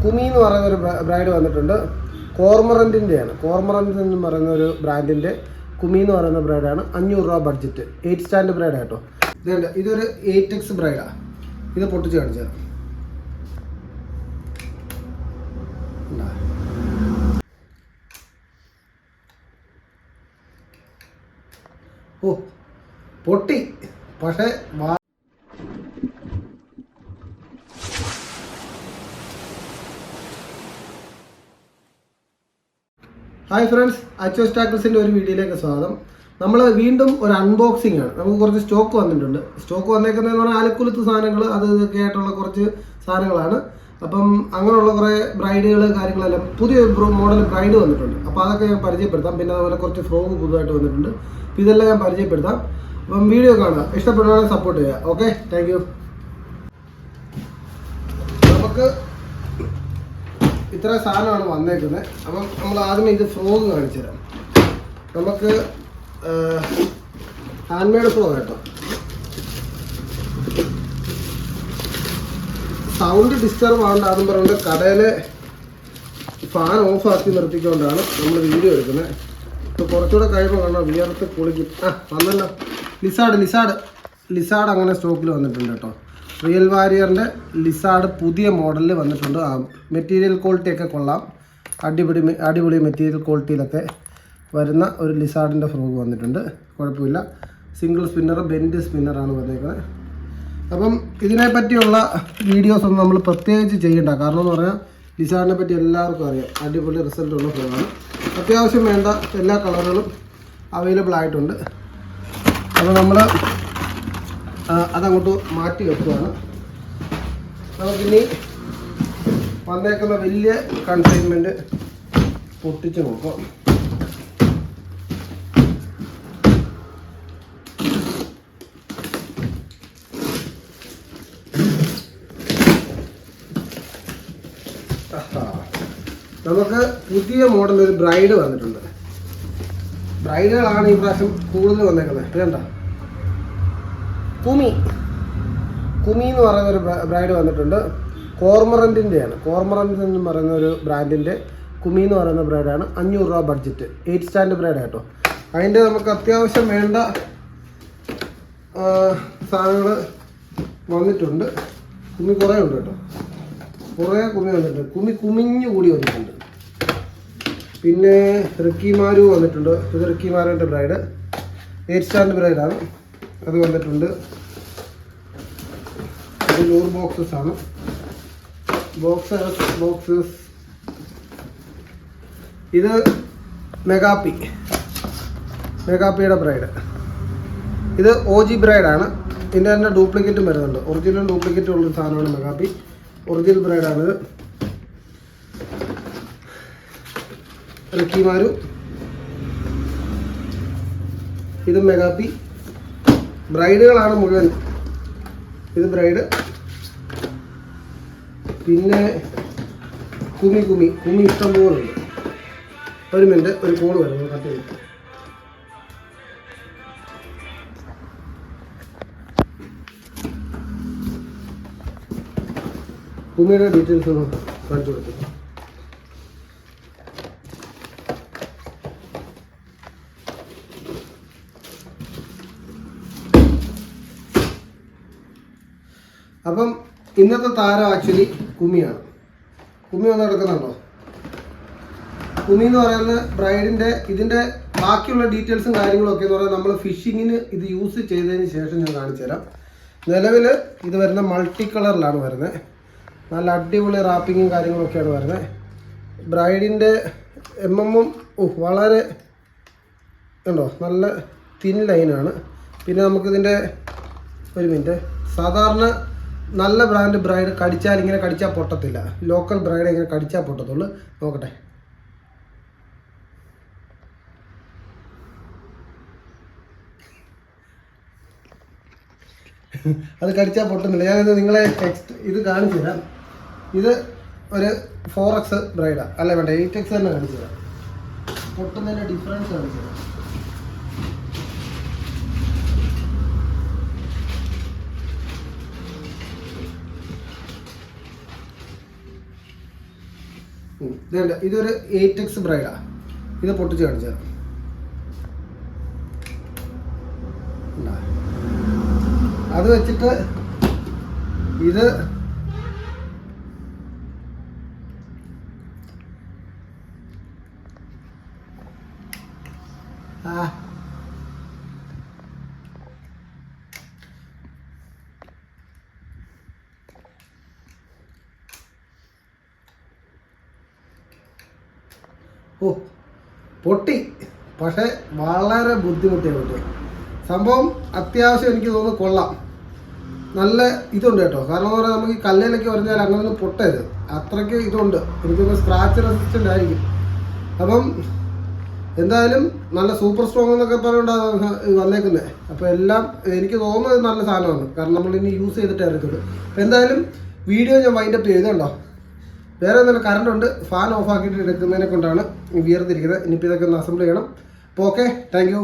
കുമി എന്ന് പറയുന്ന ഒരു ബ്രൈഡ് വന്നിട്ടുണ്ട്. കോർമറൻറ്റിൻ്റെയാണ്. കോർമറൻറ്റ് എന്ന് പറയുന്ന ഒരു ബ്രാൻഡിൻ്റെ കുമി എന്ന് പറയുന്ന ബ്രൈഡാണ്. 500 രൂപ ബഡ്ജറ്റ്. 8 സ്റ്റാൻഡ് ബ്രൈഡ് കേട്ടോ. ഇതൊരു 8X ബ്രൈഡാണ്. ഇത് പൊട്ടിച്ച് കാണിച്ചു തരാം. ഓ പൊട്ടി, പക്ഷേ ഹായ് ഫ്രണ്ട്സ്, അച്ചോസ് ടാക്കിൾസിൻ്റെ ഒരു വീഡിയോയിലേക്ക് സ്വാഗതം. നമ്മൾ വീണ്ടും ഒരു അൺബോക്സിംഗ് ആണ്. നമുക്ക് കുറച്ച് സ്റ്റോക്ക് വന്നിട്ടുണ്ട്. സ്റ്റോക്ക് വന്നേക്കുന്നതെന്ന് പറഞ്ഞാൽ ആലക്കുലത്ത് സാധനങ്ങൾ, അത് ഇതൊക്കെ ആയിട്ടുള്ള കുറച്ച് സാധനങ്ങളാണ്. അപ്പം അങ്ങനെയുള്ള കുറേ ബ്രൈഡുകൾ കാര്യങ്ങളെല്ലാം പുതിയ മോഡൽ ബ്രൈഡ് വന്നിട്ടുണ്ട്. അപ്പോൾ അതൊക്കെ ഞാൻ പരിചയപ്പെടുത്താം. പിന്നെ അതുപോലെ കുറച്ച് ഫ്രോക്ക് പുതുതായിട്ട് വന്നിട്ടുണ്ട്. അപ്പോൾ ഇതെല്ലാം ഞാൻ പരിചയപ്പെടുത്താം. അപ്പം വീഡിയോ കാണുക, ഇഷ്ടപ്പെടുവാണെങ്കിൽ സപ്പോർട്ട് ചെയ്യുക. Okay, thank you. നമുക്ക് ഇത്ര സാധനമാണ് വന്നേക്കുന്നത്. അപ്പം നമ്മൾ ആദ്യമേ ഇത് ഫ്രോഗ് കാണിച്ചു തരാം. നമുക്ക് ഹാൻഡ് മെയ്ഡ് ഫ്രോഗ് കേട്ടോ. സൗണ്ട് ഡിസ്റ്റർബ് ആവണ്ടെന്ന് പറഞ്ഞുകൊണ്ട് കടയിലെ ഫാൻ ഓഫ് ആക്കി നിർത്തിക്കൊണ്ടാണ് നമ്മൾ വീഡിയോ എടുക്കുന്നത്. ഇപ്പോൾ കുറച്ചുകൂടെ കഴിയുമ്പോൾ കാണാം വിയർത്ത് കുളിക്കും. വന്നല്ലോ ലിസാഡ് അങ്ങനെ സ്റ്റോക്കിൽ വന്നിട്ടുണ്ട് കേട്ടോ. റിയൽ വാരിയറിൻ്റെ ലിസാഡ് പുതിയ മോഡലിൽ വന്നിട്ടുണ്ട്. മെറ്റീരിയൽ ക്വാളിറ്റിയൊക്കെ കൊള്ളാം. അടിപൊളി മെറ്റീരിയൽ ക്വാളിറ്റിയിലൊക്കെ വരുന്ന ഒരു ലിസാഡിൻ്റെ ഫ്രോഗ് വന്നിട്ടുണ്ട്. കുഴപ്പമില്ല. സിംഗിൾ സ്പിന്നർ, ബെൻഡ് സ്പിന്നറാണ് വന്നേക്കുന്നത്. അപ്പം ഇതിനെപ്പറ്റിയുള്ള വീഡിയോസൊന്നും നമ്മൾ പ്രത്യേകിച്ച് ചെയ്യണ്ട. കാരണം എന്ന് പറഞ്ഞാൽ ലിസാഡിനെ പറ്റി എല്ലാവർക്കും അറിയാം. അടിപൊളി റിസൾട്ടുള്ള ഫ്രോഗാണ്. അത്യാവശ്യം വേണ്ട എല്ലാ കളറുകളും അവൈലബിൾ ആയിട്ടുണ്ട്. അപ്പോൾ നമ്മൾ അതങ്ങോട്ട് മാറ്റി വെക്കുകയാണ്. നമുക്കിനി വന്നേക്കുന്ന വലിയ കണ്ടെയ്ൻമെൻറ്റ് പൊട്ടിച്ച് നോക്കാം. നമുക്ക് പുതിയ മോഡൽ ഒരു ബ്രൈഡ് വന്നിട്ടുണ്ട്. ബ്രൈഡുകളാണ് ഈ പ്രാവശ്യം കൂടുതൽ വന്നേക്കുന്നത്. വേണ്ട, കുമി എന്ന് പറയുന്ന ഒരു ബ്രൈഡ് വന്നിട്ടുണ്ട്. കോർമറൻറ്റിൻ്റെയാണ്. കോർമറൻറ്റ് എന്ന് പറയുന്ന ഒരു ബ്രാൻഡിൻ്റെ കുമി എന്ന് പറയുന്ന ബ്രൈഡാണ്. 500 രൂപ ബഡ്ജറ്റ്. 8 സ്റ്റാൻഡ് ബ്രൈഡ് കേട്ടോ. അതിൻ്റെ നമുക്ക് അത്യാവശ്യം വേണ്ട സാധനങ്ങൾ വന്നിട്ടുണ്ട്. കുമി കുറേ ഉണ്ട് കേട്ടോ. കുറേ കുമി വന്നിട്ടുണ്ട്. കുമിഞ്ഞു കൂടി വന്നിട്ടുണ്ട്. പിന്നെ റിക്കിമാരു വന്നിട്ടുണ്ട്. ഇത് റിക്കിമാരുവിൻ്റെ ബ്രൈഡ് 8 സ്റ്റാൻഡ് ബ്രൈഡാണ്. അത് വന്നിട്ടുണ്ട്. ഇത് 100 ബോക്സസ് ആണ്. ബോക്സസ് ഇത് മെഗാപ്പിയുടെ ബ്രൈഡ്. ഇത് OG ബ്രൈഡാണ്. ഇതിൻ്റെ തന്നെ ഡ്യൂപ്ലിക്കേറ്റും വരുന്നുണ്ട്. ഒറിജിനൽ ഡ്യൂപ്ലിക്കേറ്റും ഉള്ളൊരു സാധനമാണ് മെഗാപ്പി. ഒറിജിനൽ ബ്രൈഡാണിത്. റിക്കിമാരു, ഇത് മെഗാപ്പി. ബ്രൈഡുകളാണ് മുഴുവൻ. ഇത് ബ്രൈഡ്. പിന്നെ കുമി ഇഷ്ടം പോലെ ഉണ്ട്. ഒരു മിനിറ്റ്, ഒരു കോൾ വരുന്നു. കട്ട് ചെയ്തു. കുമിയുടെ ഡീറ്റെയിൽസ് ഒന്ന് കാണിച്ചു കൊടുത്തു. അപ്പം ഇന്നത്തെ താരം ആക്ച്വലി കുമിയാണ്. കുമി വന്ന് കിടക്കുന്നുണ്ടോ? കുമി എന്ന് പറയുന്ന ബ്രൈഡിൻ്റെ ഇതിൻ്റെ ബാക്കിയുള്ള ഡീറ്റെയിൽസും കാര്യങ്ങളും ഒക്കെ എന്ന് പറഞ്ഞാൽ നമ്മൾ ഫിഷിങ്ങിന് ഇത് യൂസ് ചെയ്തതിന് ശേഷം ഞാൻ കാണിച്ചു തരാം. നിലവിൽ ഇത് വരുന്ന മൾട്ടി കളറിലാണ് വരുന്നത്. നല്ല അടിപൊളി റാപ്പിങ്ങും കാര്യങ്ങളൊക്കെയാണ് വരുന്നത്. ബ്രൈഡിൻ്റെ വളരെ ഉണ്ടോ, നല്ല തിൻ ലൈനാണ്. പിന്നെ നമുക്കിതിൻ്റെ ഒരു മിനിറ്റ്, സാധാരണ നല്ല ബ്രൈഡ് ഇങ്ങനെ കടിച്ചാൽ പൊട്ടത്തില്ല. ലോക്കൽ ബ്രൈഡ് ഇങ്ങനെ കടിച്ചാൽ പൊട്ടത്തുള്ളൂ. നോക്കട്ടെ. അത് കടിച്ചാൽ പൊട്ടുന്നില്ല. ഞാനിത് നിങ്ങളെ ഇത് കാണിച്ചു തരാം. ഇത് ഒരു 4X ബ്രൈഡാണ്. അല്ല വേണ്ട, 8X തന്നെ കാണിച്ചു തരാം. പൊട്ടുന്നതിൻ്റെ ഡിഫറൻസ് കാണിച്ചു തരാം. ഇതുണ്ട്, ഇതൊരു 8X ബ്രൈഡാണ്. ഇത് പൊട്ടിച്ച് കാണിച്ചു തരാം. അത് വെച്ചിട്ട് ഇത് ഓ പൊട്ടി. പക്ഷേ വളരെ ബുദ്ധിമുട്ടിയ പൊട്ടി. സംഭവം അത്യാവശ്യം എനിക്ക് തോന്നുന്നു കൊള്ളാം. നല്ല ഇതുണ്ട് കേട്ടോ. കാരണം എന്ന് പറഞ്ഞാൽ നമുക്ക് ഈ കല്ലിലൊക്കെ പറഞ്ഞാൽ അങ്ങനൊന്നും പൊട്ടരുത്, അത്രയ്ക്ക് ഇതുണ്ട്. എനിക്കൊന്ന് സ്ക്രാച്ച് റെസിസ്റ്റൻ്റ് ആയിരിക്കും. അപ്പം എന്തായാലും നല്ല സൂപ്പർ സ്ട്രോങ് എന്നൊക്കെ പറഞ്ഞുകൊണ്ടാണ് വന്നേക്കുന്നത്. അപ്പോൾ എല്ലാം എനിക്ക് തോന്നുന്നത് നല്ല സാധനമാണ്. കാരണം നമ്മളിനി യൂസ് ചെയ്തിട്ടായിരിക്കും. അപ്പോൾ എന്തായാലും വീഡിയോ ഞാൻ വൈൻഡപ്പ് ചെയ്തുണ്ടോ. വേറെ ഒന്നുമില്ല, കറണ്ട് ഉണ്ട്. ഫാൻ ഓഫ് ആക്കിയിട്ട് എടുക്കുന്നതിനെ കൊണ്ടാണ് വിയർത്തിരിക്കുന്നത്. ഇനിയിപ്പോൾ ഇതൊക്കെ ഒന്ന് അസംബിൾ ചെയ്യണം. അപ്പോൾ ഓക്കെ, താങ്ക് യു.